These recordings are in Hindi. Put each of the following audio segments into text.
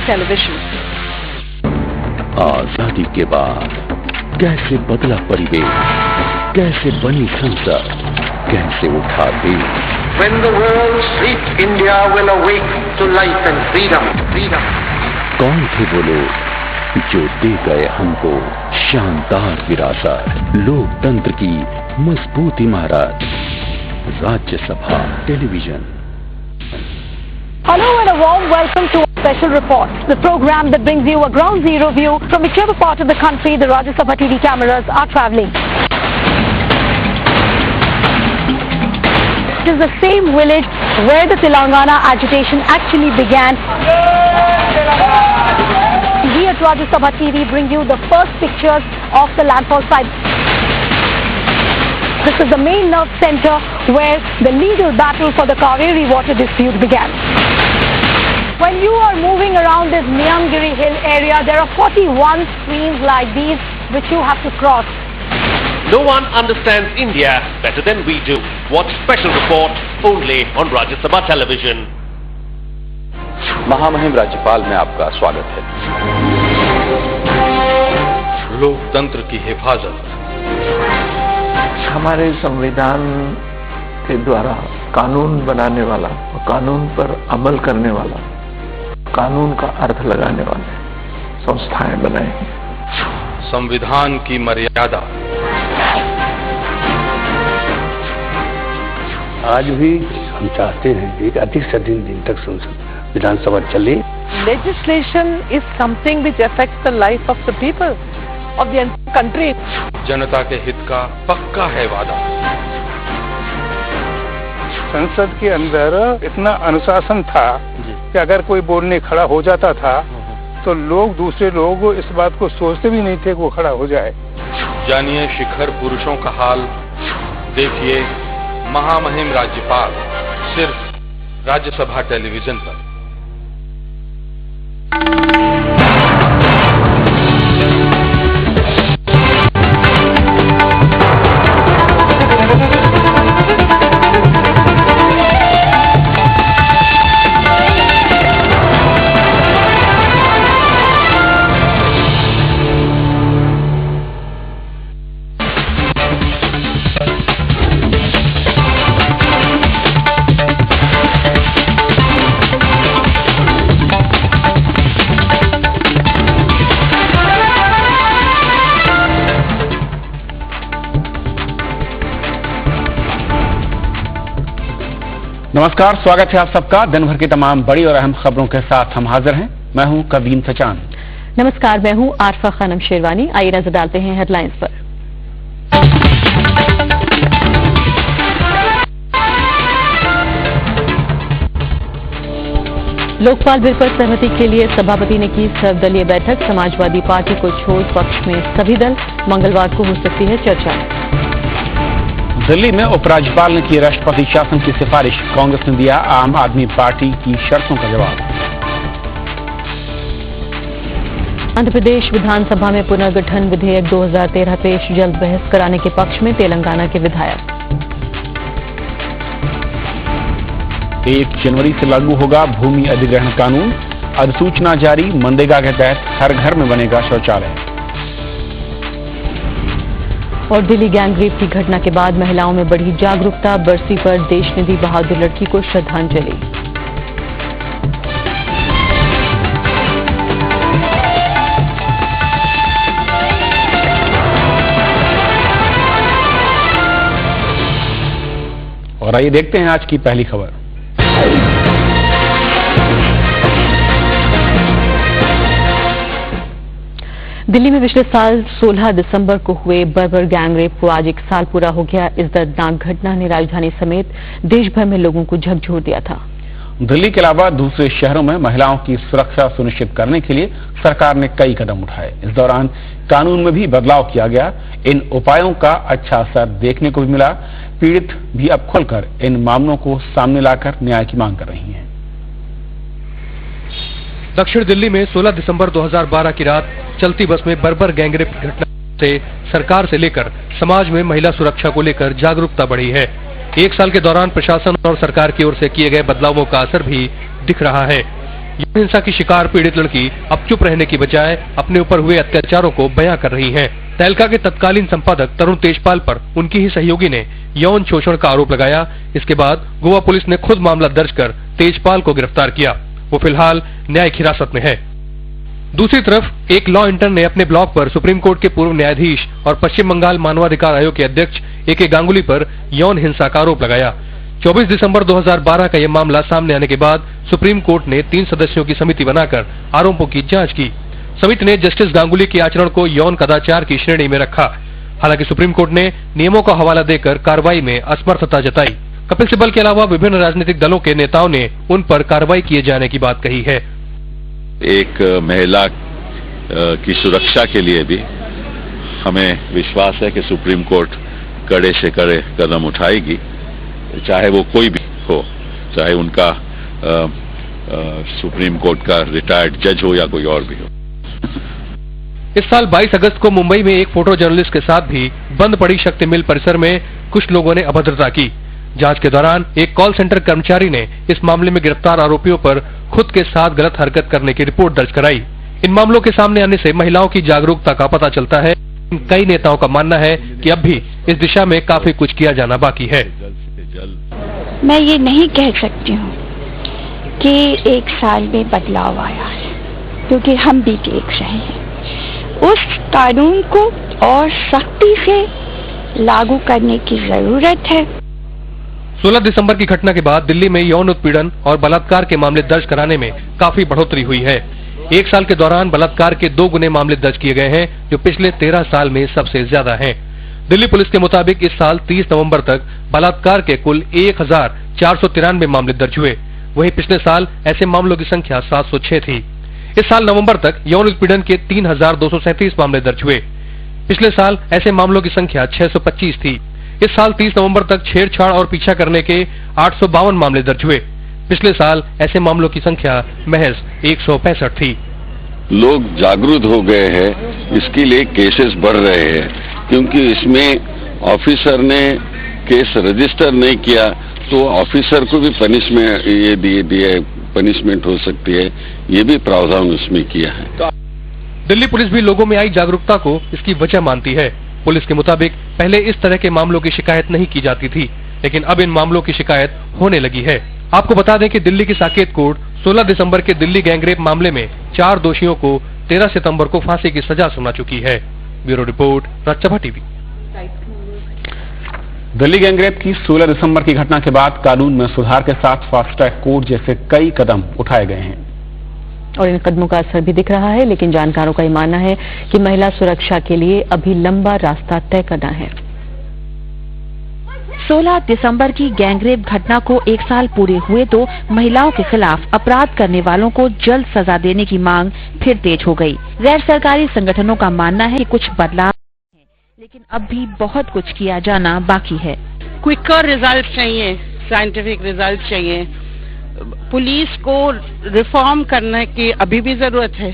टेलीविजन। आजादी के बाद कैसे बदला परिवेश, कैसे बनी संसद, कैसे उठा देश। When the world sleeps, India will awake to life and freedom. कौन थे वो लोग जो दे गए हमको शानदार विरासत, लोकतंत्र की मजबूत इमारत। Rajya Sabha television. Hello and a warm welcome to our special report, the program that brings you a ground zero view from whichever part of the country the Rajya Sabha TV cameras are travelling. It is the same village where the Telangana agitation actually began. We at Rajya Sabha TV bring you the first pictures of the landfall site. This is the main nerve center where the legal battle for the Kaveri water dispute began. When you are moving around this Niyamgiri hill area, there are 41 streams like these which you have to cross. No one understands India better than we do. Watch special report only on Rajya Sabha television. महामहिम राज्यपाल में आपका स्वागत है। लोकतंत्र की हिफाजत। हमारे संविधान के द्वारा कानून बनाने वाला और कानून पर अमल करने वाला, कानून का अर्थ लगाने वाले संस्थाएं बनाई हैं। संविधान की मर्यादा। आज भी हम चाहते हैं कि अधिक से अधिक दिन तक संसद विधानसभा चले। Legislation is something which affects the life of the people of the entire country. जनता के हित का पक्का है वादा। संसद के अंदर इतना अनुशासन था कि अगर कोई बोलने खड़ा हो जाता था तो दूसरे लोग इस बात को सोचते भी नहीं थे कि वो खड़ा हो जाए। जानिए शिखर पुरुषों का हाल, देखिए महामहिम राज्यपाल सिर्फ राज्यसभा टेलीविजन पर। नमस्कार, स्वागत है आप सबका। दिन भर की तमाम बड़ी और अहम खबरों के साथ हम हाजिर हैं। मैं हूं कवीन सचान। नमस्कार, मैं हूं आरफा खानम शेरवानी। आइए नजर डालते हैं हेडलाइंस पर। लोकपाल बिल पर सहमति के लिए सभापति ने की सर्वदलीय बैठक। समाजवादी पार्टी को छोड़ पक्ष में सभी दल। मंगलवार को हो सकती है चर्चा। दिल्ली में उपराज्यपाल ने की राष्ट्रपति शासन की सिफारिश। कांग्रेस ने दिया आम आदमी पार्टी की शर्तों का जवाब। आंध्र प्रदेश विधानसभा में पुनर्गठन विधेयक 2013 पेश। जल्द बहस कराने के पक्ष में तेलंगाना के विधायक। 1 जनवरी से लागू होगा भूमि अधिग्रहण कानून। अधिसूचना जारी। मनरेगा के तहत हर घर में बनेगा शौचालय। और दिल्ली गैंगरेप की घटना के बाद महिलाओं में बढ़ी जागरूकता। बरसी पर देश ने दी बहादुर लड़की को श्रद्धांजलि। और आइए देखते हैं आज की पहली खबर। दिल्ली में पिछले साल 16 दिसंबर को हुए बर्बर गैंगरेप को आज 1 साल पूरा हो गया। इस दर्दनाक घटना ने राजधानी समेत देश भर में लोगों को झकझोर दिया था। दिल्ली के अलावा दूसरे शहरों में महिलाओं की सुरक्षा सुनिश्चित करने के लिए सरकार ने कई कदम उठाए। इस दौरान कानून में भी बदलाव किया गया। इन उपायों का अच्छा असर देखने को भी मिला। पीड़ित भी अब खुलकर इन मामलों को सामने लाकर न्याय की मांग कर रही हैं। दक्षिण दिल्ली में 16 दिसंबर 2012 की रात चलती बस में बर्बर गैंगरेप की घटना से सरकार से लेकर समाज में महिला सुरक्षा को लेकर जागरूकता बढ़ी है। 1 साल के दौरान प्रशासन और सरकार की ओर से किए गए बदलावों का असर भी दिख रहा है। हिंसा की शिकार पीड़ित लड़की अब चुप रहने की बजाय अपने ऊपर हुए अत्याचारों को बयां कर रही है। तहलका के तत्कालीन संपादक तरुण तेजपाल पर उनकी ही सहयोगी ने यौन शोषण का आरोप लगाया। इसके बाद गोवा पुलिस ने खुद मामला दर्ज कर तेजपाल को गिरफ्तार किया। वो फिलहाल न्यायिक हिरासत में है। दूसरी तरफ एक लॉ इंटर्न ने अपने ब्लॉग पर सुप्रीम कोर्ट के पूर्व न्यायाधीश और पश्चिम बंगाल मानवाधिकार आयोग के अध्यक्ष ए.के. गांगुली पर यौन हिंसा का आरोप लगाया। 24 दिसंबर 2012 का यह मामला सामने आने के बाद सुप्रीम कोर्ट ने 3 सदस्यों की समिति बनाकर आरोपों की जांच की। समिति ने जस्टिस गांगुली के आचरण को यौन कदाचार की श्रेणी में रखा। हालांकि सुप्रीम कोर्ट ने नियमों का हवाला देकर कार्रवाई में असमर्थता जताई। कपिल सिब्बल के अलावा विभिन्न राजनीतिक दलों के नेताओं ने उन पर कार्रवाई किए जाने की बात कही है। एक महिला की सुरक्षा के लिए भी हमें विश्वास है कि सुप्रीम कोर्ट कड़े से कड़े कदम उठाएगी, चाहे वो कोई भी हो, चाहे उनका सुप्रीम कोर्ट का रिटायर्ड जज हो या कोई और भी हो। इस साल 22 अगस्त को मुंबई में एक फोटो जर्नलिस्ट के साथ भी बंद पड़ी शक्ति मिल परिसर में कुछ लोगों ने अभद्रता की। जांच के दौरान एक कॉल सेंटर कर्मचारी ने इस मामले में गिरफ्तार आरोपियों पर खुद के साथ गलत हरकत करने की रिपोर्ट दर्ज कराई। इन मामलों के सामने आने से महिलाओं की जागरूकता का पता चलता है। कई नेताओं का मानना है कि अब भी इस दिशा में काफी कुछ किया जाना बाकी है। मैं ये नहीं कह सकती हूँ कि एक साल में बदलाव आया है, क्योंकि हम भी देख रहे हैं उस कानून को और सख्ती से लागू करने की जरूरत है। 16 दिसंबर की घटना के बाद दिल्ली में यौन उत्पीड़न और बलात्कार के मामले दर्ज कराने में काफी बढ़ोतरी हुई है। एक साल के दौरान बलात्कार के 2 गुने मामले दर्ज किए गए हैं, जो पिछले 13 साल में सबसे ज्यादा हैं। दिल्ली पुलिस के मुताबिक इस साल 30 नवंबर तक बलात्कार के कुल 1493 मामले दर्ज हुए। वहीं पिछले साल ऐसे मामलों की संख्या 706 थी। इस साल नवंबर तक यौन उत्पीड़न के 3237 मामले दर्ज हुए। पिछले साल ऐसे मामलों की संख्या 625 थी। इस साल 30 नवंबर तक छेड़छाड़ और पीछा करने के 852 मामले दर्ज हुए। पिछले साल ऐसे मामलों की संख्या महज 165 थी। लोग जागरूक हो गए हैं, इसके लिए केसेस बढ़ रहे हैं, क्योंकि इसमें ऑफिसर ने केस रजिस्टर नहीं किया तो ऑफिसर को भी पनिशमेंट ये दिए पनिशमेंट हो सकती है, ये भी प्रावधान उसमें किया है। दिल्ली पुलिस भी लोगों में आई जागरूकता को इसकी वजह मानती है। पुलिस के मुताबिक पहले इस तरह के मामलों की शिकायत नहीं की जाती थी, लेकिन अब इन मामलों की शिकायत होने लगी है। आपको बता दें कि दिल्ली की साकेत कोर्ट 16 दिसंबर के दिल्ली गैंगरेप मामले में 4 दोषियों को 13 सितंबर को फांसी की सजा सुना चुकी है। Bureau report, Rajya Sabha TV. Delhi gangrape की 16 दिसंबर की घटना के बाद कानून में सुधार के साथ फास्ट ट्रैक कोर्ट जैसे कई कदम उठाए गए हैं और इन कदमों का असर भी दिख रहा है, लेकिन जानकारों का ये मानना है कि महिला सुरक्षा के लिए अभी लंबा रास्ता तय करना है। 16 दिसंबर की गैंगरेप घटना को 1 साल पूरे हुए तो महिलाओं के खिलाफ अपराध करने वालों को जल्द सजा देने की मांग फिर तेज हो गई। गैर सरकारी संगठनों का मानना है कि कुछ बदलाव है, लेकिन अब भी बहुत कुछ किया जाना बाकी है। क्विकर रिजल्ट चाहिए, साइंटिफिक रिजल्ट चाहिए। पुलिस को रिफॉर्म करने की अभी भी जरूरत है।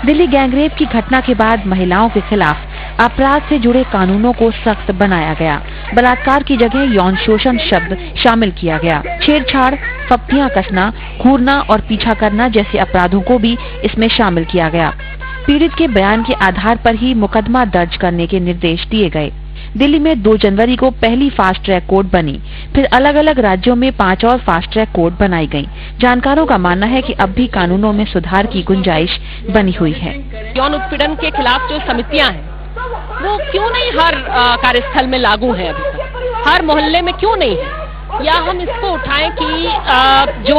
दिल्ली गैंगरेप की घटना के बाद महिलाओं के खिलाफ अपराध से जुड़े कानूनों को सख्त बनाया गया। बलात्कार की जगह यौन शोषण शब्द शामिल किया गया। छेड़छाड़, फप्तियां कसना, घूरना और पीछा करना जैसे अपराधों को भी इसमें शामिल किया गया। पीड़ित के बयान के आधार पर ही मुकदमा दर्ज करने के निर्देश दिए गए। दिल्ली में 2 जनवरी को पहली फास्ट ट्रैक कोर्ट बनी, फिर अलग अलग राज्यों में 5 और फास्ट ट्रैक कोर्ट बनाई गई। जानकारों का मानना है कि अब भी कानूनों में सुधार की गुंजाइश बनी हुई है। यौन उत्पीड़न के खिलाफ जो समितियां हैं, वो क्यों नहीं हर कार्यस्थल में लागू है, अभी तक हर मोहल्ले में क्यों नहीं है? या हम इसको उठाएं कि जो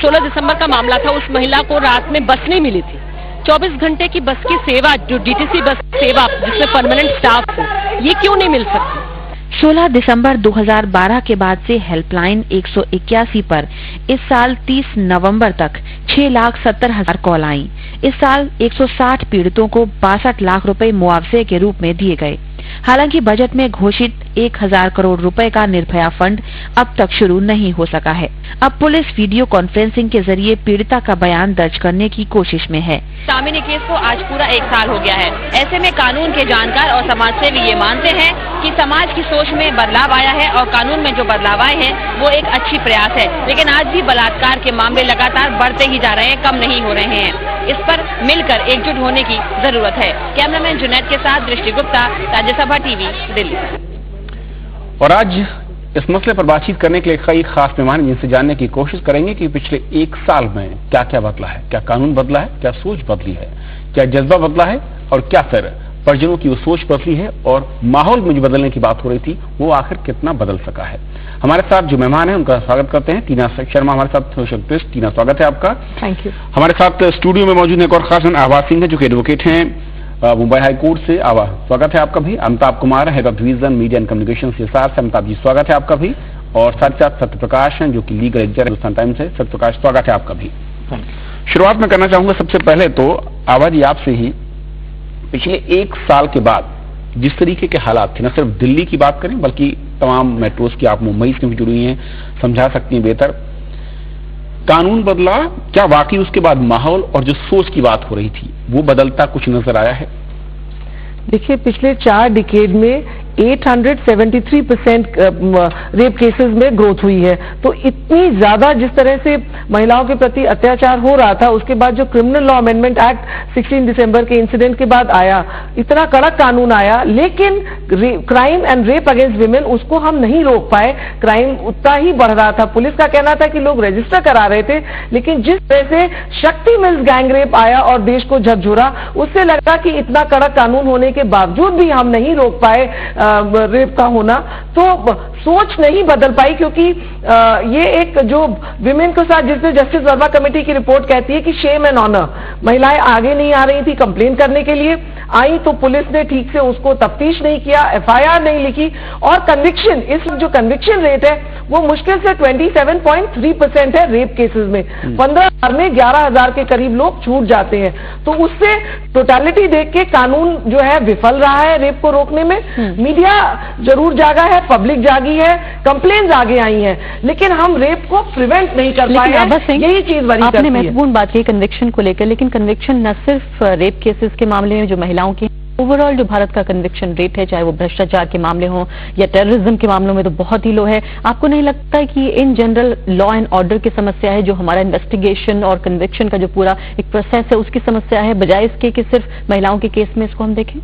16 दिसंबर का मामला था, उस महिला को रात में बस नहीं मिली थी। 24 घंटे की बस की सेवा, जो डीटीसी बस सेवा जिसमें परमानेंट स्टाफ हो, ये क्यों नहीं मिल सकती? 16 दिसंबर 2012 के बाद से हेल्पलाइन 181 पर इस साल 30 नवंबर तक 6,70,000 कॉल आई। इस साल 160 पीड़ितों को 62 लाख रुपए मुआवजे के रूप में दिए गए। हालांकि बजट में घोषित 1000 करोड़ रुपए का निर्भया फंड अब तक शुरू नहीं हो सका है। अब पुलिस वीडियो कॉन्फ्रेंसिंग के जरिए पीड़िता का बयान दर्ज करने की कोशिश में है। दामिनी केस को आज पूरा 1 साल हो गया है। ऐसे में कानून के जानकार और समाज सेवी ये मानते हैं कि समाज की सोच में बदलाव आया है और कानून में जो बदलाव आए हैं वो एक अच्छी प्रयास है, लेकिन आज भी बलात्कार के मामले लगातार बढ़ते ही जा रहे हैं, कम नहीं हो रहे हैं। इस पर मिलकर एकजुट होने की जरूरत है। कैमरामैन जुनैद के साथ दृष्टि गुप्ता, राज्यसभा टीवी, दिल्ली। और आज इस मसले पर बातचीत करने के लिए कई खास मेहमान जिनसे जानने की कोशिश करेंगे कि पिछले 1 साल में क्या क्या बदला है, क्या कानून बदला है, क्या सोच बदली है, क्या जज्बा बदला है और क्या फिर परिजनों की वो सोच बदली है और माहौल में जो बदलने की बात हो रही थी वो आखिर कितना बदल सका है। हमारे साथ जो मेहमान हैं उनका स्वागत करते हैं। टीना शर्मा हमारे साथ सोशल एक्टिविस्ट। टीना, स्वागत है आपका। Thank you. हमारे साथ स्टूडियो में मौजूद है एक और खास मेहमान आवाज सिंह है जो कि एडवोकेट हैं मुंबई हाई कोर्ट से। स्वागत है आपका भी। Amitabh Kumar, head of division media and communication CSR से। अमिताभ जी, स्वागत है आपका भी। और साथ साथ सत्यप्रकाश हैं जो कि लीगल एडिटर हिंदुस्तान टाइम्स है। सत्यप्रकाश, स्वागत है आपका भी। शुरुआत में करना चाहूंगा सबसे पहले तो आवाज आपसे ही, पिछले 1 साल के बाद जिस तरीके के हालात थे, न सिर्फ दिल्ली की बात करें बल्कि तमाम मेट्रोज की, आप मुंबई से भी जुड़ी हुई हैं, समझा सकती हैं बेहतर, कानून बदला, क्या वाकई उसके बाद माहौल और जो सोच की बात हो रही थी वो बदलता कुछ नजर आया है? देखिए, पिछले 4 डिकेड में 873% रेप केसेस में ग्रोथ हुई है। तो इतनी ज्यादा जिस तरह से महिलाओं के प्रति अत्याचार हो रहा था, उसके बाद जो क्रिमिनल लॉ अमेंडमेंट एक्ट 16 दिसंबर के इंसिडेंट के बाद आया, इतना कड़क कानून आया, लेकिन crime and rape against women उसको हम नहीं रोक पाए। क्राइम उतना ही बढ़ रहा था। पुलिस का कहना था कि लोग रजिस्टर करा रहे थे, लेकिन जिस तरह से शक्ति मिल्स गैंग रेप आया और देश को झकझोरा, उससे लगा कि इतना कड़क कानून होने के बावजूद भी हम नहीं रोक पाए रेप का होना, तो सोच नहीं बदल पाई। क्योंकि ये एक जो विमेन के साथ, जिसमें जस्टिस वर्मा कमेटी की रिपोर्ट कहती है कि शेम एंड ऑनर, महिलाएं आगे नहीं आ रही थी कंप्लेन करने के लिए, आई तो पुलिस ने ठीक से उसको तफ्तीश नहीं किया, एफआईआर नहीं लिखी, और कन्विक्शन, इस जो कन्विक्शन रेट है वो मुश्किल से 27.3% है रेप केसेस में। 15,000 में 11,000 के करीब लोग छूट जाते हैं। तो उससे टोटलिटी देख के कानून जो है विफल रहा है रेप को रोकने में। मीडिया जरूर जागा है, पब्लिक जागी है, कंप्लेन्स आगे आई हैं, लेकिन हम रेप को प्रिवेंट नहीं कर पाए हैं। यही चीज बड़ी आपने महत्वपूर्ण बात की कन्विक्शन को लेकर, लेकिन कन्विक्शन न सिर्फ रेप केसेस के मामले में जो महिलाओं की, ओवरऑल जो भारत का कन्विक्शन रेट है, चाहे वो भ्रष्टाचार के मामले हो या टेररिज्म के मामलों में, तो बहुत ही लो है। आपको नहीं लगता है कि in general law and order की समस्या है, जो हमारा इन्वेस्टिगेशन और कन्विक्शन का जो पूरा एक प्रोसेस है उसकी समस्या है, बजाय इसके कि सिर्फ महिलाओं के केस में इसको हम देखें?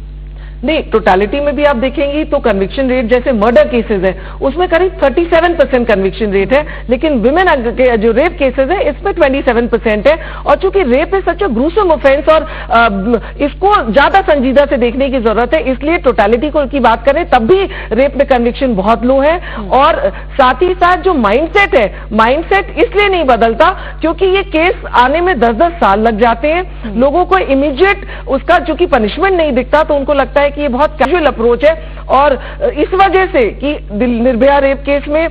नहीं, टोटालिटी में भी आप देखेंगी तो कन्विक्शन रेट, जैसे मर्डर केसेस है उसमें करीब 37% कन्विक्शन रेट है, लेकिन विमेन के जो रेप केसेस है इसमें 27% है। और चूंकि रेप है सच अ ग्रूसम ऑफेंस और इसको ज्यादा संजीदा से देखने की जरूरत है, इसलिए टोटालिटी की बात करें तब भी रेप में कन्विक्शन बहुत लो है। और साथ ही साथ जो माइंडसेट है, माइंडसेट इसलिए नहीं बदलता क्योंकि ये केस आने में 10-10 साल लग जाते हैं। लोगों को इमीडिएट उसका चूंकि पनिशमेंट नहीं दिखता तो उनको लगता है कि ये बहुत कैजुअल अप्रोच है। और इस वजह से कि निर्भया रेप केस में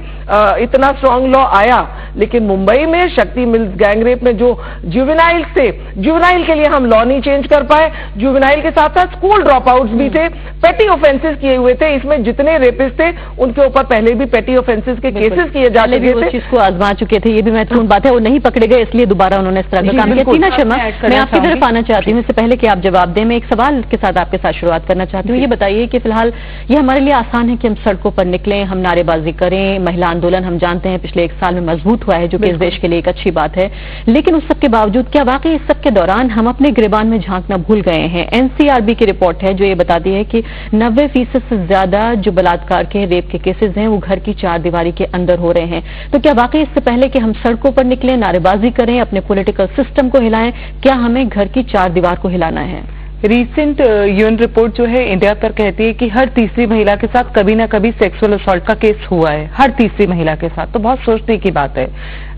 इतना स्ट्रांग लॉ आया, लेकिन मुंबई में शक्ति मिल्स गैंग रेप में जो जुवेनाइल थे, जुवेनाइल के लिए हम लॉ नहीं चेंज कर पाए। जुवेनाइल के साथ साथ स्कूल ड्रॉप आउट्स भी थे, पेटी ऑफेंसेस किए हुए थे। इसमें जितने रेपिस्ट थे उनके ऊपर पहले भी पेटी ऑफेंसेस के केसेस किए जा चुके थे, चीज को आजमा चुके थे। ये भी महत्वपूर्ण बात है, वो नहीं पकड़े गए इसलिए दोबारा उन्होंने इस तरह का काम किया। टीना शर्मा, मैं आपकी तरफ आना चाहती हूँ। इससे पहले कि आप जवाब दें, मैं एक सवाल के साथ आपके साथ शुरुआत करना चाहती हूँ। ये बताइए कि फिलहाल ये हमारे लिए आसान है कि हम सड़कों पर निकलें, हम नारेबाजी करें, महिला आंदोलन हम जानते हैं पिछले 1 साल में मजबूत हुआ है, जो कि इस देश के लिए एक अच्छी बात है, लेकिन उस सब के बावजूद क्या वाकई इस सब के दौरान हम अपने गिरबान में झांकना भूल गए हैं? एनसीआरबी की रिपोर्ट है जो ये बताती है कि 90% से ज्यादा जो बलात्कार के, रेप के केसेस हैं वो घर की 4 दीवारी के अंदर हो रहे हैं। तो क्या वाकई इससे पहले कि हम सड़कों पर निकलें, नारेबाजी करें, अपने पॉलिटिकल सिस्टम को हिलाएं, क्या हमें घर की 4 दीवार को हिलाना है? रीसेंट यूएन रिपोर्ट जो है इंडिया पर कहती है कि हर तीसरी महिला के साथ कभी ना कभी सेक्सुअल असॉल्ट का केस हुआ है, हर तीसरी महिला के साथ। तो बहुत सोचने की बात है।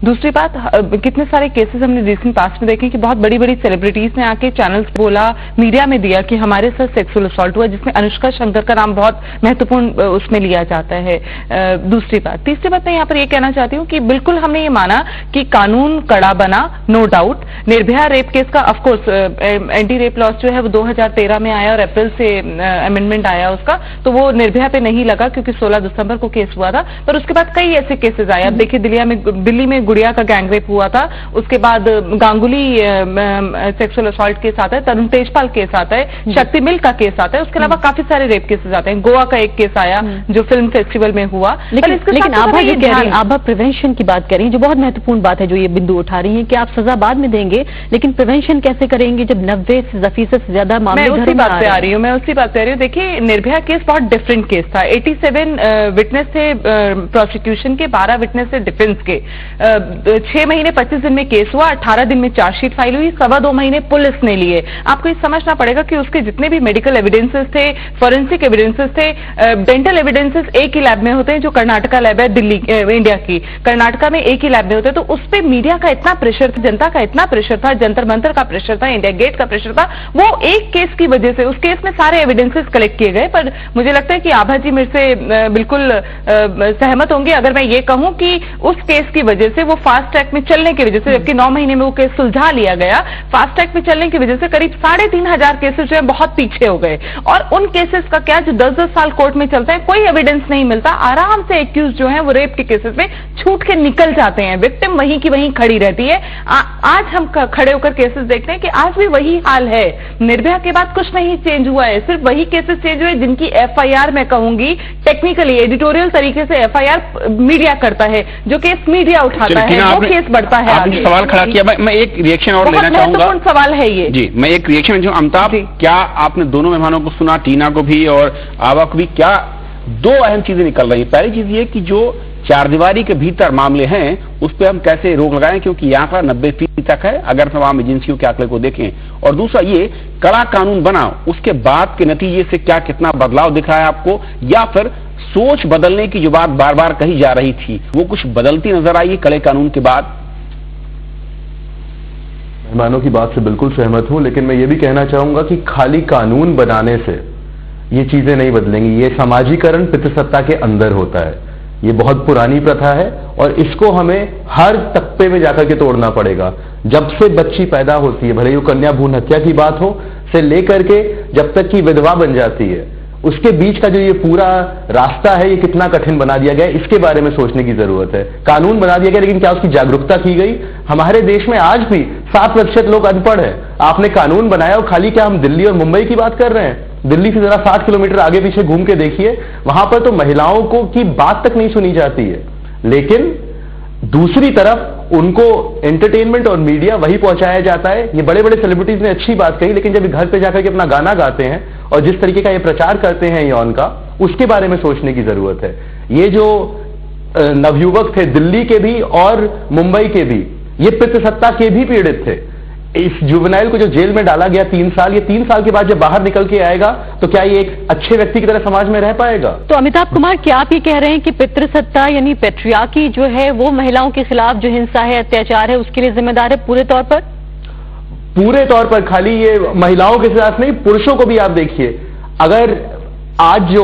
दूसरी बात, कितने सारे केसेस हमने रिसेंट पास्ट में देखे कि बहुत बड़ी बड़ी सेलिब्रिटीज ने आके चैनल्स बोला, मीडिया में दिया कि हमारे साथ सेक्सुअल असॉल्ट हुआ, जिसमें अनुष्का शंकर का नाम बहुत महत्वपूर्ण उसमें लिया जाता है। दूसरी बात। तीसरी बात मैं यहाँ पर ये कहना चाहती हूँ कि बिल्कुल हमने ये माना कि कानून कड़ा बना, no doubt. Nirbhaya rape case का ऑफकोर्स एंटी रेप लॉज जो है वो 2013 में आया और अप्रैल से अमेंडमेंट आया उसका, तो वो निर्भया पे नहीं लगा क्योंकि 16 दिसंबर को केस हुआ था। पर उसके बाद कई ऐसे केसेस आए। अब देखिए दिल्ली में गुड़िया का गैंग रेप हुआ था, उसके बाद गांगुली सेक्सुअल असॉल्ट केस आता है, तरुण तेजपाल केस आता है, शक्ति मिल का केस आता है, उसके अलावा काफी सारे रेप केसेस आते हैं। गोवा का एक केस आया जो फिल्म फेस्टिवल में हुआ। लेकिन आभा जो कह रही है, आभा प्रिवेंशन की बात कर रही है, जो बहुत महत्वपूर्ण बात है जो ये बिंदु उठा रही है कि आप सजा बाद में देंगे, लेकिन प्रिवेंशन कैसे करेंगे जब 90% से ज्यादा मामले उसी बात पे आ रही हूँ। मैं उसी बात पे आ रही हूँ। देखिए निर्भया केस बहुत डिफरेंट केस था। 87 विटनेस थे प्रोसिक्यूशन के, 12 विटनेस थे डिफेंस के। 6 महीने 25 दिन में केस हुआ, 18 दिन में चार्जशीट फाइल हुई, 2.25 महीने पुलिस ने लिए। आपको ये समझना पड़ेगा कि उसके जितने भी मेडिकल एविडेंसेस थे, फोरेंसिक एविडेंसेस थे, डेंटल एविडेंसेस एक ही लैब में होते हैं जो कर्नाटका लैब है दिल्ली इंडिया की, कर्नाटका में एक ही लैब में होते हैं। तो उस पर मीडिया का इतना प्रेशर था, जनता का इतना प्रेशर था, जंतर मंतर का प्रेशर था, इंडिया गेट का प्रेशर था। वो एक केस की वजह से, उस केस में सारे एविडेंसेस कलेक्ट किए गए। पर मुझे लगता है कि आभा जी मेरे से बिल्कुल सहमत होंगे अगर मैं ये कहूं कि उस केस की वजह से, वो फास्ट ट्रैक में चलने की वजह से, जबकि 9 महीने में वो केस सुलझा लिया गया, फास्ट ट्रैक में चलने की वजह से करीब 3,500 केसेस जो है बहुत पीछे हो गए। और उन केसेस का क्या जो 10-10 साल कोर्ट में चलते हैं, कोई एविडेंस नहीं मिलता, आराम से एक्यूज जो है वो रेप के केसेस में छूट के निकल जाते हैं, विक्टिम वहीं की वहीं खड़ी रहती है। आज हम खड़े होकर केसेस देखते हैं कि आज भी वही हाल है। निर्भया के बाद कुछ नहीं चेंज हुआ है, सिर्फ वही केसेस चेंज हुए जिनकी एफआईआर मैं कहूंगी टेक्निकली एडिटोरियल तरीके से एफआईआर मीडिया करता है, जो केस मीडिया उठाता है वो केस बढ़ता है। आपने सवाल खड़ा किया, मैं एक रिएक्शन और लेना चाहूंगा। महत्वपूर्ण सवाल है ये जी। मैं एक रिएक्शन जो अमिताभ, क्या आपने दोनों मेहमानों को सुना, टीना को भी और आभा को भी, क्या दो अहम चीजें निकल रही है। पहली चीज ये कि जो चारदीवारी के भीतर मामले हैं उस पर हम कैसे रोक लगाएं, क्योंकि यहाँ पर 90% तक है अगर तमाम एजेंसियों के आंकड़े को देखें। और दूसरा ये कड़ा कानून बना, उसके बाद के नतीजे से क्या कितना बदलाव दिख रहा है आपको, या फिर सोच बदलने की जो बात बार बार कही जा रही थी वो कुछ बदलती नजर आई कड़े कानून के बाद? मेहमानों की बात से बिल्कुल सहमत हूं, लेकिन मैं ये भी कहना चाहूंगा कि खाली कानून बनाने से ये चीजें नहीं बदलेंगी। ये समाजीकरण पितृसत्ता के अंदर होता है, ये बहुत पुरानी प्रथा है और इसको हमें हर तख्ते में जाकर के तोड़ना पड़ेगा। जब से बच्ची पैदा होती है, भले ही कन्या भ्रूण हत्या की बात हो, से लेकर के जब तक कि विधवा बन जाती है, उसके बीच का जो ये पूरा रास्ता है ये कितना कठिन बना दिया गया है, इसके बारे में सोचने की जरूरत है। कानून बना दिया गया लेकिन क्या उसकी जागरूकता की गई? हमारे देश में आज भी 7% लोग अनपढ़ हैं। आपने कानून बनाया और खाली क्या हम दिल्ली और मुंबई की बात कर रहे हैं? दिल्ली से जरा 60 किलोमीटर आगे पीछे घूम के देखिए, वहां पर तो महिलाओं को की बात तक नहीं सुनी जाती है। लेकिन दूसरी तरफ उनको एंटरटेनमेंट और मीडिया वही पहुंचाया जाता है। ये बड़े बड़े सेलिब्रिटीज ने अच्छी बात कही, लेकिन जब घर पे जाकर के अपना गाना गाते हैं और जिस तरीके का ये प्रचार करते हैं यौन का, उसके बारे में सोचने की जरूरत है। ये जो नवयुवक थे दिल्ली के भी और मुंबई के भी, ये पितृसत्ता के भी पीड़ित थे। इस जुवेनाइल को जो जेल में डाला गया 3 साल, ये 3 साल के बाद जब बाहर निकल के आएगा तो क्या ये एक अच्छे व्यक्ति की तरह समाज में रह पाएगा? तो अमिताभ कुमार, क्या आप ये कह रहे हैं कि पितृसत्ता यानी पैट्रियार्की जो है वो महिलाओं के खिलाफ जो हिंसा है, अत्याचार है, उसके लिए जिम्मेदार है पूरे तौर पर? पूरे तौर पर, खाली ये महिलाओं के खिलाफ नहीं, पुरुषों को भी आप देखिए। अगर आज जो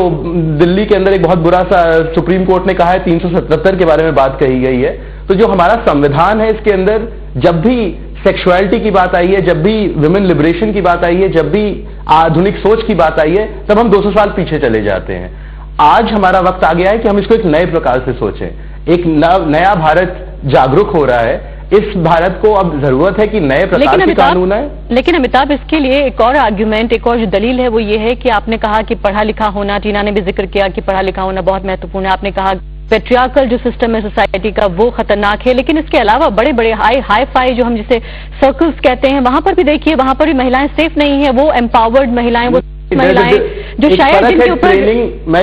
दिल्ली के अंदर एक बहुत बुरा सा सुप्रीम कोर्ट ने कहा है, 377 के बारे में बात कही गई है, तो जो हमारा संविधान है इसके अंदर जब भी सेक्सुअलिटी की बात आई है, जब भी विमेन लिबरेशन की बात आई है, जब भी आधुनिक सोच की बात आई है, तब हम 200 साल पीछे चले जाते हैं। आज हमारा वक्त आ गया है कि हम इसको एक नए प्रकार से सोचें। एक नया भारत जागरूक हो रहा है। इस भारत को अब जरूरत है कि नए प्रकार के कानून है। लेकिन अमिताभ, इसके लिए एक और आर्ग्यूमेंट, एक और जो दलील है वो ये है कि आपने कहा कि पढ़ा लिखा होना, टीना ने भी जिक्र किया कि पढ़ा लिखा होना बहुत महत्वपूर्ण है। आपने कहा पेट्रियार्कल जो सिस्टम है सोसाइटी का वो खतरनाक है, लेकिन इसके अलावा बड़े बड़े हाई फाई जो हम जिसे सर्कल्स कहते हैं, वहां पर भी देखिए, वहां पर भी महिलाएं सेफ नहीं है। वो एम्पावर्ड महिलाएं, वो महिलाएं जो शायद जिनके ऊपर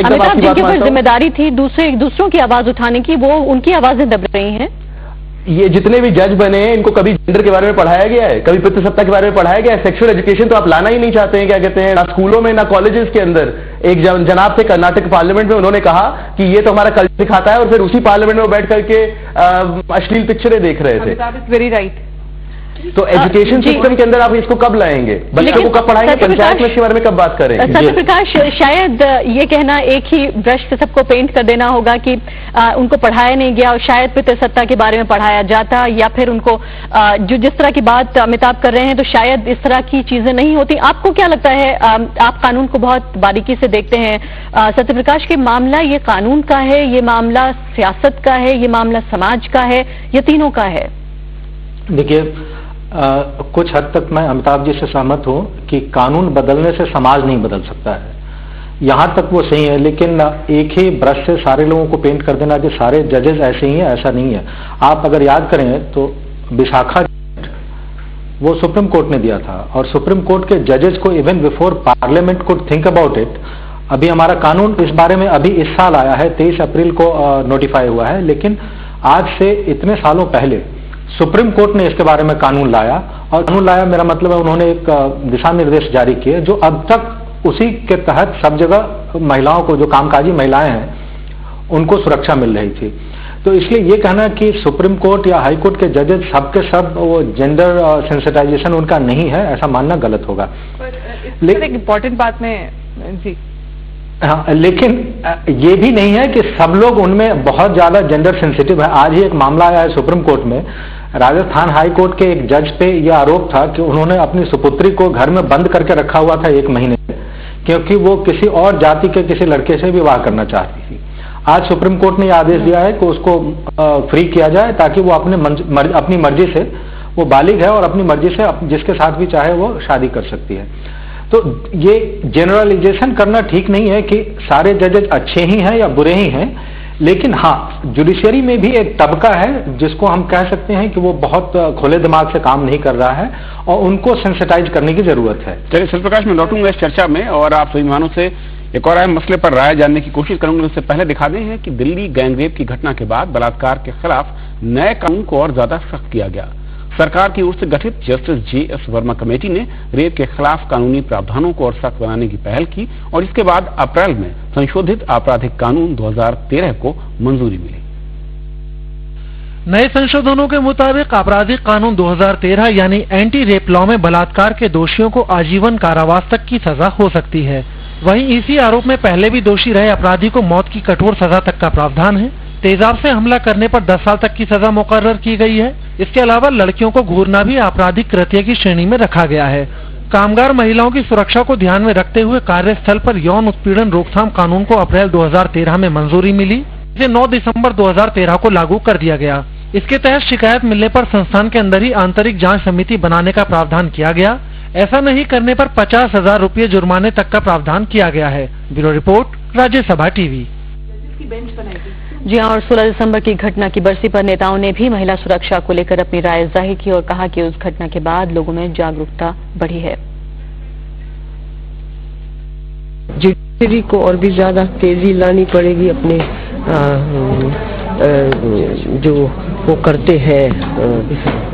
अमिताभ जिनके ऊपर जिम्मेदारी थी दूसरों की आवाज उठाने की, वो उनकी आवाजें दब रही हैं। ये जितने भी जज बने हैं इनको कभी जेंडर के बारे में पढ़ाया गया है? कभी पितृसत्ता के बारे में पढ़ाया गया है? सेक्सुअल एजुकेशन तो आप लाना ही नहीं चाहते हैं, क्या कहते हैं, ना स्कूलों में ना कॉलेजेस के अंदर। एक जनाब थे कर्नाटक पार्लियामेंट में, उन्होंने कहा कि ये तो हमारा कल्चर दिखाता है, और फिर उसी पार्लियामेंट में बैठ करके अश्लील पिक्चरें देख रहे थे। Very right. तो एजुकेशन सिस्टम के अंदर आप इसको कब लाएंगे? बच्चों को कब पढ़ाएंगे? पंचायत में इसके बारे में कब बात करेंगे? सत्यप्रकाश, शायद ये कहना एक ही ब्रश से सबको पेंट कर देना होगा कि उनको पढ़ाया नहीं गया और शायद पितृसत्ता के बारे में पढ़ाया जाता, या फिर उनको जो जिस तरह की बात अमिताभ कर रहे हैं तो शायद इस तरह की चीजें नहीं होती। आपको क्या लगता है? आप कानून को बहुत बारीकी से देखते हैं। सत्यप्रकाश, के मामला ये कानून का है, ये मामला सियासत का है, ये मामला समाज का है, ये तीनों का है? देखिए, कुछ हद तक मैं अमिताभ जी से सहमत हूं कि कानून बदलने से समाज नहीं बदल सकता है, यहां तक वो सही है। लेकिन एक ही ब्रश से सारे लोगों को पेंट कर देना कि सारे जजेस ऐसे ही हैं, ऐसा नहीं है। आप अगर याद करें तो विशाखा वो सुप्रीम कोर्ट ने दिया था, और सुप्रीम कोर्ट के जजेस को even before parliament could think about it, अभी हमारा कानून इस बारे में अभी इस साल आया है, 23 अप्रैल को नोटिफाई हुआ है, लेकिन आज से इतने सालों पहले सुप्रीम कोर्ट ने इसके बारे में कानून लाया। और कानून लाया, मेरा मतलब है उन्होंने एक दिशा निर्देश जारी किए जो अब तक उसी के तहत सब जगह महिलाओं को, जो कामकाजी महिलाएं हैं, उनको सुरक्षा मिल रही थी। तो इसलिए ये कहना कि सुप्रीम कोर्ट या हाई कोर्ट के जजेस सबके सब वो जेंडर सेंसिटाइजेशन उनका नहीं है, ऐसा मानना गलत होगा। लेकिन एक इम्पोर्टेंट बात में जी, हाँ, लेकिन ये भी नहीं है कि सब लोग उनमें बहुत ज्यादा जेंडर सेंसिटिव है। आज ही एक मामला आया है सुप्रीम कोर्ट में, राजस्थान हाई कोर्ट के एक जज पे यह आरोप था कि उन्होंने अपनी सुपुत्री को घर में बंद करके रखा हुआ था 1 महीने, क्योंकि वो किसी और जाति के किसी लड़के से विवाह करना चाहती थी। आज सुप्रीम कोर्ट ने यह आदेश दिया है कि उसको फ्री किया जाए, ताकि वो अपनी मर्जी से, वो बालिग है और अपनी मर्जी से जिसके साथ भी चाहे वो शादी कर सकती है। तो ये जनरलाइजेशन करना ठीक नहीं है कि सारे जजेस अच्छे ही हैं या बुरे ही हैं, लेकिन हाँ, जुडिशरी में भी एक तबका है जिसको हम कह सकते हैं कि वो बहुत खुले दिमाग से काम नहीं कर रहा है, और उनको सेंसिटाइज करने की जरूरत है। चलिए सत्यप्रकाश, मैं लौटूंगा इस चर्चा में और आप सभी मेहमानों से एक और अहम मसले पर राय जानने की कोशिश करूंगा। उससे पहले दिखा दें हैं कि दिल्ली गैंगरेप की घटना के बाद बलात्कार के खिलाफ नए कानून को और ज्यादा सख्त किया गया। सरकार की ओर से गठित जस्टिस J.S. वर्मा कमेटी ने रेप के खिलाफ कानूनी प्रावधानों को और सख्त बनाने की पहल की, और इसके बाद अप्रैल में संशोधित आपराधिक कानून 2013 को मंजूरी मिली। नए संशोधनों के मुताबिक आपराधिक कानून 2013 यानी एंटी रेप लॉ में बलात्कार के दोषियों को आजीवन कारावास तक की सजा हो सकती है। वहीं इसी आरोप में पहले भी दोषी रहे अपराधी को मौत की कठोर सजा तक का प्रावधान है। तेजाब से हमला करने पर 10 साल तक की सजा मुकर्रर की गई है। इसके अलावा लड़कियों को घूरना भी आपराधिक कृत्य की श्रेणी में रखा गया है। कामगार महिलाओं की सुरक्षा को ध्यान में रखते हुए कार्यस्थल पर यौन उत्पीड़न रोकथाम कानून को अप्रैल 2013 में मंजूरी मिली। इसे 9 दिसंबर 2013 को लागू कर दिया गया। इसके तहत शिकायत मिलने पर संस्थान के अंदर ही आंतरिक जांच समिति बनाने का प्रावधान किया गया। ऐसा नहीं करने पर 50,000 रुपये जुर्माने तक का प्रावधान किया गया है। Bureau report, Rajya Sabha TV. जी हाँ, और 16 दिसंबर की घटना की बरसी पर नेताओं ने भी महिला सुरक्षा को लेकर अपनी राय जाहिर की और कहा कि उस घटना के बाद लोगों में जागरूकता बढ़ी है। जुडिशरी को और भी ज्यादा तेजी लानी पड़ेगी, अपने जो वो करते हैं,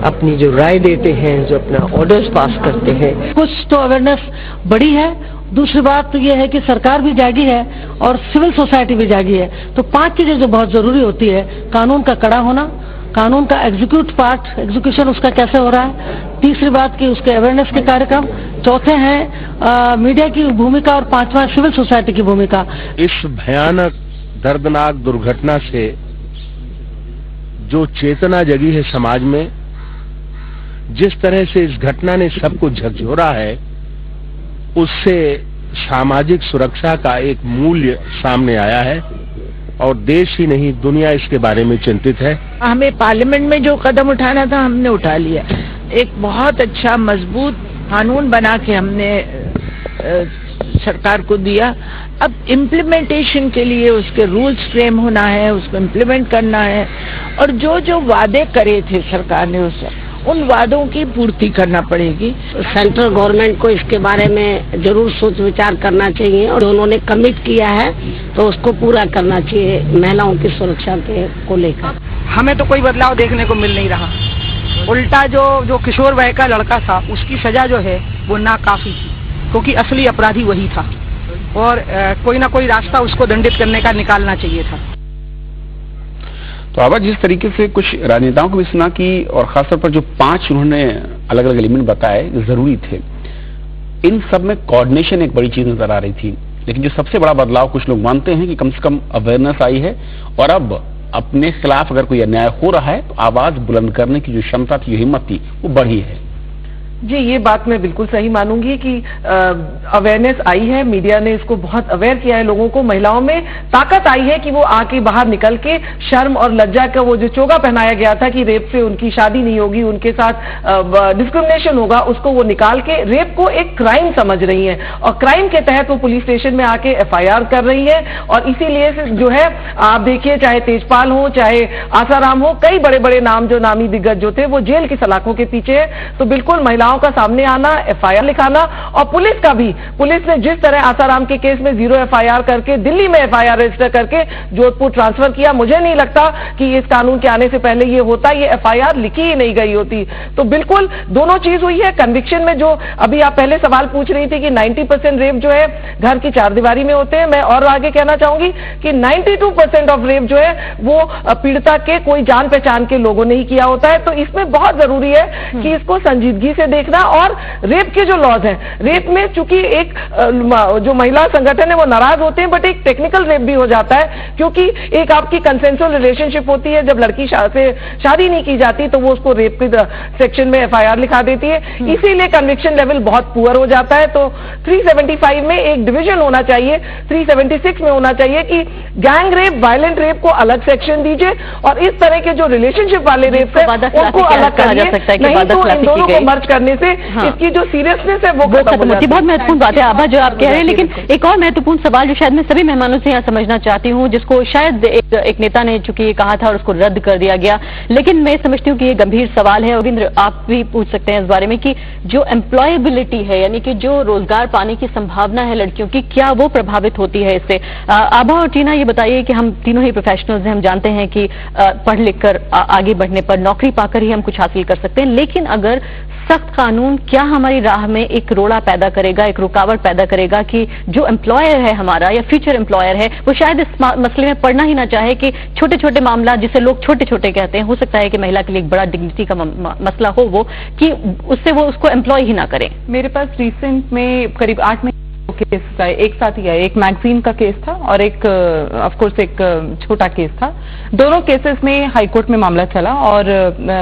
अपनी जो राय देते हैं, जो अपना ऑर्डर्स पास करते हैं, कुछ तो अवेयरनेस बढ़ी है। दूसरी बात तो ये है कि सरकार भी जागी है और सिविल सोसाइटी भी जागी है। तो 5 चीजें जो बहुत जरूरी होती है, कानून का कड़ा होना, कानून का एग्जीक्यूशन उसका कैसे हो रहा है, तीसरी बात की उसके अवेयरनेस के कार्यक्रम, चौथे हैं मीडिया की भूमिका, और 5वां सिविल सोसाइटी की भूमिका। इस भयानक दर्दनाक दुर्घटना से जो चेतना जगी है समाज में, जिस तरह से इस घटना ने सबको झकझोरा है, उससे सामाजिक सुरक्षा का एक मूल्य सामने आया है, और देश ही नहीं दुनिया इसके बारे में चिंतित है। हमें पार्लियामेंट में जो कदम उठाना था हमने उठा लिया। एक बहुत अच्छा मजबूत कानून बना के हमने सरकार को दिया। अब इम्प्लीमेंटेशन के लिए उसके रूल्स फ्रेम होना है, उसको इम्प्लीमेंट करना है, और जो जो वादे करे थे सरकार ने उन वादों की पूर्ति करना पड़ेगी। सेंट्रल गवर्नमेंट को इसके बारे में जरूर सोच विचार करना चाहिए, और उन्होंने कमिट किया है तो उसको पूरा करना चाहिए महिलाओं की सुरक्षा को लेकर। हमें तो कोई बदलाव देखने को मिल नहीं रहा। उल्टा जो किशोर वय का लड़का था उसकी सजा जो है वो नाकाफी थी, क्योंकि असली अपराधी वही था, और कोई ना कोई रास्ता उसको दंडित करने का निकालना चाहिए था। तो आबा, जिस तरीके से कुछ राजनेताओं को भी सुना कि और खासतौर पर जो 5 उन्होंने अलग अलग एलिमेंट बताए जरूरी थे, इन सब में कोऑर्डिनेशन एक बड़ी चीज नजर आ रही थी। लेकिन जो सबसे बड़ा बदलाव कुछ लोग मानते हैं कि कम से कम अवेयरनेस आई है और अब अपने खिलाफ अगर कोई अन्याय हो रहा है तो आवाज बुलंद करने की जो क्षमता थी, जो हिम्मत थी, वो बढ़ी है। जी, ये बात मैं बिल्कुल सही मानूंगी कि अवेयरनेस आई है, मीडिया ने इसको बहुत अवेयर किया है लोगों को, महिलाओं में ताकत आई है कि वो आके बाहर निकल के शर्म और लज्जा का वो जो चोगा पहनाया गया था कि रेप से उनकी शादी नहीं होगी, उनके साथ डिस्क्रिमिनेशन होगा, उसको वो निकाल के रेप को एक क्राइम समझ रही है और क्राइम के तहत वो पुलिस स्टेशन में आके FIR कर रही है। और इसीलिए जो है आप देखिए, चाहे तेजपाल हो चाहे आसाराम हो, कई बड़े बड़े नाम जो नामी दिग्गज जो थे वो जेल की सलाखों के पीछे है। तो बिल्कुल महिलाओं का सामने आना, FIR लिखाना, और पुलिस का भी, पुलिस ने जिस तरह आसाराम के केस में 0 FIR करके दिल्ली में FIR रजिस्टर करके जोधपुर ट्रांसफर किया, मुझे नहीं लगता कि इस कानून के आने से पहले ये होता, ये FIR लिखी ही नहीं गई होती। तो बिल्कुल दोनों चीज हुई है। कन्विक्शन में जो अभी आप पहले सवाल पूछ रही थी कि 90% रेप जो है घर की चारदीवारी में होते हैं, मैं और आगे कहना चाहूंगी कि 92% ऑफ रेप जो है वो पीड़िता के कोई जान पहचान के लोगों ने ही किया होता है। तो इसमें बहुत जरूरी है कि इसको संजीदगी से देखना। और रेप के जो लॉज हैं, रेप में चूंकि एक जो महिला संगठन है वो नाराज होते हैं, बट एक टेक्निकल रेप भी हो जाता है, क्योंकि एक आपकी कंसेंसुअल रिलेशनशिप होती है, जब लड़की से शादी नहीं की जाती तो वो उसको रेप के सेक्शन में FIR लिखा देती है, इसीलिए कन्विक्शन लेवल बहुत पुअर हो जाता है। तो 375 में एक डिवीजन होना चाहिए, 376 में होना चाहिए कि गैंग रेप, वायलेंट रेप को अलग सेक्शन दीजिए और इस तरह के जो रिलेशनशिप वाले रेप है उनको अलग करिए, नहीं तो इन दोनों को मर्ज करने से इसकी जो सीरियसनेस है वो खत्म होती है। बहुत महत्वपूर्ण बात है आभा जो आप कह रहे हैं, लेकिन एक और महत्वपूर्ण सवाल जो शायद मैं सभी मेहमानों से यहाँ समझना चाहती हूँ, जिसको शायद एक नेता ने चूंकि ये कहा था और उसको रद्द कर दिया गया, लेकिन मैं समझती हूँ कि ये गंभीर सवाल है। रविंद्र, आप भी पूछ सकते हैं इस बारे में कि जो एम्प्लॉयबिलिटी है, यानी कि जो रोजगार पाने की संभावना है लड़कियों की, क्या वो प्रभावित होती है इससे? आभा और टीना, ये बताइए कि हम तीनों ही प्रोफेशनल्स हैं, हम जानते हैं कि पढ़ लिख कर आगे बढ़ने पर, नौकरी पाकर ही हम कुछ हासिल कर सकते हैं, लेकिन अगर सख्त कानून क्या हमारी राह में एक रोड़ा पैदा करेगा, एक रुकावट पैदा करेगा कि जो एम्प्लॉयर है हमारा या फ्यूचर एम्प्लॉयर है वो शायद इस मसले में पड़ना ही ना चाहे कि छोटे छोटे मामला जिसे लोग छोटे छोटे कहते हैं, हो सकता है कि महिला के लिए एक बड़ा डिग्निटी का मसला हो वो, कि उससे वो उसको एम्प्लॉय ही ना करें। मेरे पास रिसेंट में करीब 8 महीने केस का एक साथ ही आया, एक मैगजीन का केस था और एक ऑफ कोर्स एक छोटा केस था। दोनों केसेस में हाई कोर्ट में मामला चला और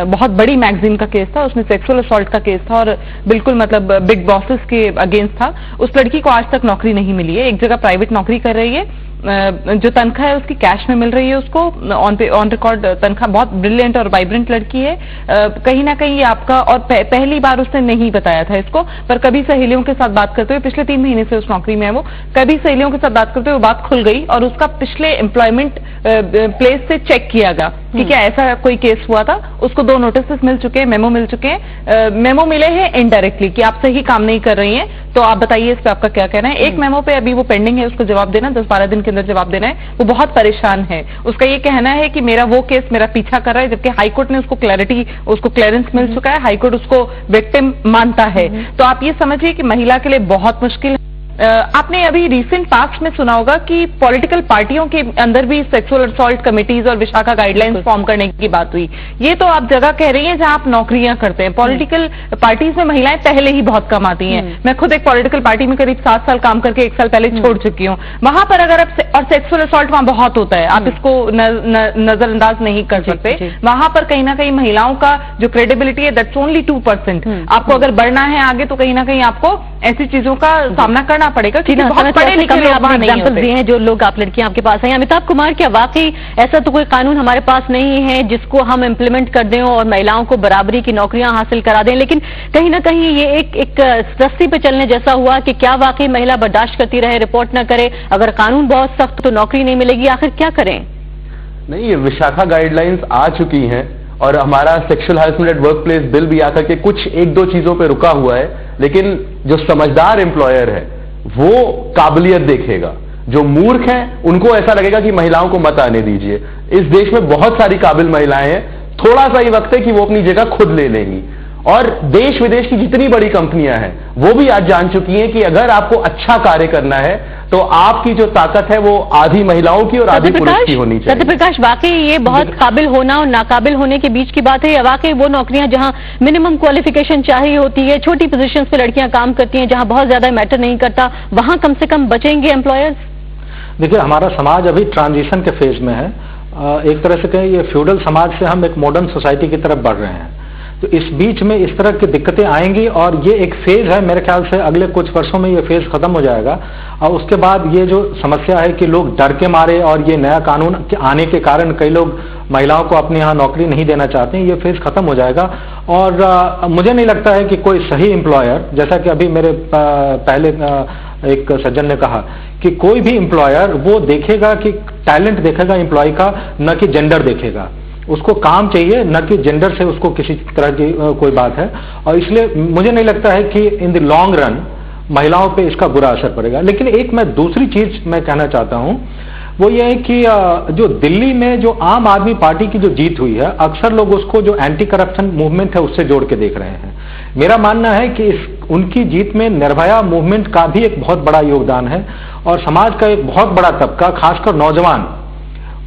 बहुत बड़ी मैगजीन का केस था, उसमें सेक्सुअल असॉल्ट का केस था और बिल्कुल मतलब बिग बॉसेस के अगेंस्ट था। उस लड़की को आज तक नौकरी नहीं मिली है, एक जगह प्राइवेट नौकरी कर रही है, जो तनख्वाह है उसकी कैश में मिल रही है उसको, ऑन रिकॉर्ड तनख्वाह, बहुत ब्रिलियंट और वाइब्रेंट लड़की है। कहीं ना कहीं ये आपका, और पहली बार उसने नहीं बताया था इसको, पर कभी सहेलियों के साथ बात करते हुए, पिछले 3 महीने से उस नौकरी में है वो, कभी सहेलियों के साथ बात करते हुए बात खुल गई और उसका पिछले एम्प्लॉयमेंट प्लेस से चेक किया गया कि क्या ऐसा कोई केस हुआ था। उसको 2 नोटिस मिल चुके हैं, मेमो मिल चुके हैं, मेमो मिले हैं इनडायरेक्टली कि आप सही काम नहीं कर रही हैं, तो आप बताइए इस पे आपका क्या कहना है। एक मेमो पे अभी वो पेंडिंग है, उसको जवाब देना, 10-12 दिन के अंदर जवाब देना है। वो बहुत परेशान है, उसका ये कहना है कि मेरा वो केस मेरा पीछा कर रहा है, जबकि हाईकोर्ट ने उसको क्लियरेंस मिल चुका है, हाईकोर्ट उसको विक्टिम मानता है। तो आप ये समझिए कि महिला के लिए बहुत मुश्किल है। आपने अभी रिसेंट पास्ट में सुना होगा कि पॉलिटिकल पार्टियों के अंदर भी सेक्सुअल असॉल्ट कमिटीज और विशाखा गाइडलाइंस फॉर्म करने की बात हुई। ये तो आप जगह कह रही हैं जहां आप नौकरियां करते हैं। पॉलिटिकल पार्टीज में महिलाएं पहले ही बहुत कम आती हैं। मैं खुद एक पॉलिटिकल पार्टी में करीब 7 साल काम करके 1 साल पहले छोड़ चुकी हूँ। वहां पर अगर आप, और सेक्सुअल असॉल्ट वहां बहुत होता है, आप इसको नजरअंदाज नहीं कर सकते। वहां पर कहीं ना कहीं महिलाओं का जो क्रेडिबिलिटी है दैट्स ओनली 2%। आपको अगर बढ़ना है आगे तो कहीं ना कहीं आपको ऐसी चीजों का सामना करना पड़ेगा, क्योंकि बहुत पढ़े लिखे लोग वहां नहीं होते। दिए हैं जो लोग, आप लड़कियां आपके पास हैं। अमिताभ कुमार, क्या वाकई ऐसा तो कोई कानून हमारे पास नहीं है जिसको हम इम्प्लीमेंट कर दें और महिलाओं को बराबरी की नौकरियां हासिल करा दें, लेकिन कहीं ना कहीं ये एक रस्सी पे चलने जैसा हुआ कि क्या वाकई महिला बर्दाश्त करती रहे, रिपोर्ट न करे, अगर कानून बहुत सख्त तो नौकरी नहीं मिलेगी, आखिर क्या करें? नहीं, ये विशाखा गाइडलाइंस आ चुकी हैं और हमारा sexual harassment at work place bill भी आकर के कुछ 1-2 चीजों पे रुका हुआ है, लेकिन जो समझदार एम्प्लॉयर है वो काबिलियत देखेगा। जो मूर्ख हैं उनको ऐसा लगेगा कि महिलाओं को मत आने दीजिए। इस देश में बहुत सारी काबिल महिलाएं हैं, थोड़ा सा ही वक्त है कि वो अपनी जगह खुद ले लेंगी। और देश विदेश की जितनी बड़ी कंपनियां हैं वो भी आज जान चुकी हैं कि अगर आपको अच्छा कार्य करना है तो आपकी जो ताकत है वो आधी महिलाओं की और आधी पुरुष की होनी चाहिए। सत्यप्रकाश, वाकई ये बहुत काबिल होना और नाकाबिल होने के बीच की बात है, या वाकई वो नौकरियां जहां मिनिमम क्वालिफिकेशन चाहिए होती है, छोटी पोजीशंस पे लड़कियां काम करती हैं, जहां बहुत ज्यादा मैटर नहीं करता, वहां कम से कम बचेंगे एम्प्लॉयर्स? देखिए, हमारा समाज अभी ट्रांजिशन के फेज में है। एक तरह से कहें, ये फ्यूडल समाज से हम एक मॉडर्न सोसाइटी की तरफ बढ़ रहे हैं। तो इस बीच में इस तरह की दिक्कतें आएंगी और ये एक फेज है, मेरे ख्याल से अगले कुछ वर्षों में ये फेज खत्म हो जाएगा। और उसके बाद ये जो समस्या है कि लोग डर के मारे और ये नया कानून के आने के कारण कई लोग महिलाओं को अपने यहाँ नौकरी नहीं देना चाहते हैं, ये फेज खत्म हो जाएगा। और मुझे नहीं लगता है कि कोई सही एम्प्लॉयर, जैसा कि अभी मेरे पहले एक सज्जन ने कहा कि कोई भी एम्प्लॉयर वो देखेगा कि टैलेंट देखेगा एम्प्लॉय का, न कि जेंडर देखेगा। उसको काम चाहिए, न कि जेंडर से उसको किसी तरह की कोई बात है। और इसलिए मुझे नहीं लगता है कि इन द लॉन्ग रन महिलाओं पे इसका बुरा असर पड़ेगा। लेकिन एक मैं दूसरी चीज मैं कहना चाहता हूं, वो ये है कि जो दिल्ली में जो आम आदमी पार्टी की जो जीत हुई है, अक्सर लोग उसको जो एंटी करप्शन मूवमेंट है उससे जोड़ के देख रहे हैं। मेरा मानना है कि उनकी जीत में निर्भया मूवमेंट का भी एक बहुत बड़ा योगदान है और समाज का एक बहुत बड़ा तबका, खासकर नौजवान,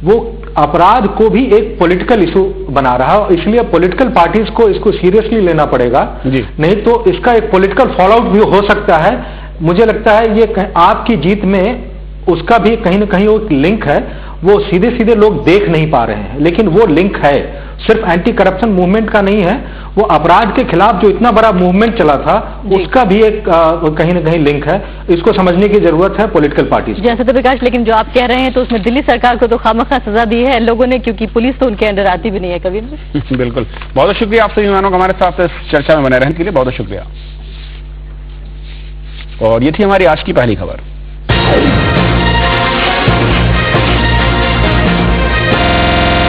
वो अपराध को भी एक पॉलिटिकल इशू बना रहा है। और इसलिए पॉलिटिकल पार्टीज को इसको सीरियसली लेना पड़ेगा, नहीं तो इसका एक पॉलिटिकल फॉलोआउट भी हो सकता है। मुझे लगता है ये आपकी जीत में उसका भी कहीं ना कहीं एक लिंक है, वो सीधे सीधे लोग देख नहीं पा रहे हैं, लेकिन वो लिंक है, सिर्फ एंटी करप्शन मूवमेंट का नहीं है, वो अपराध के खिलाफ जो इतना बड़ा मूवमेंट चला था उसका भी एक कहीं ना कहीं लिंक है। इसको समझने की जरूरत है पॉलिटिकल पार्टी। जैसे तो विकास, लेकिन जो आप कह रहे हैं तो उसमें दिल्ली सरकार को तो खामखा सजा दी है लोगों ने, क्योंकि पुलिस तो उनके अंडर आती भी नहीं है कभी। बिल्कुल, बहुत शुक्रिया आप सभी मेहमानों का हमारे साथ इस चर्चा में बने रहने के लिए, बहुत शुक्रिया। और ये थी हमारी आज की पहली खबर।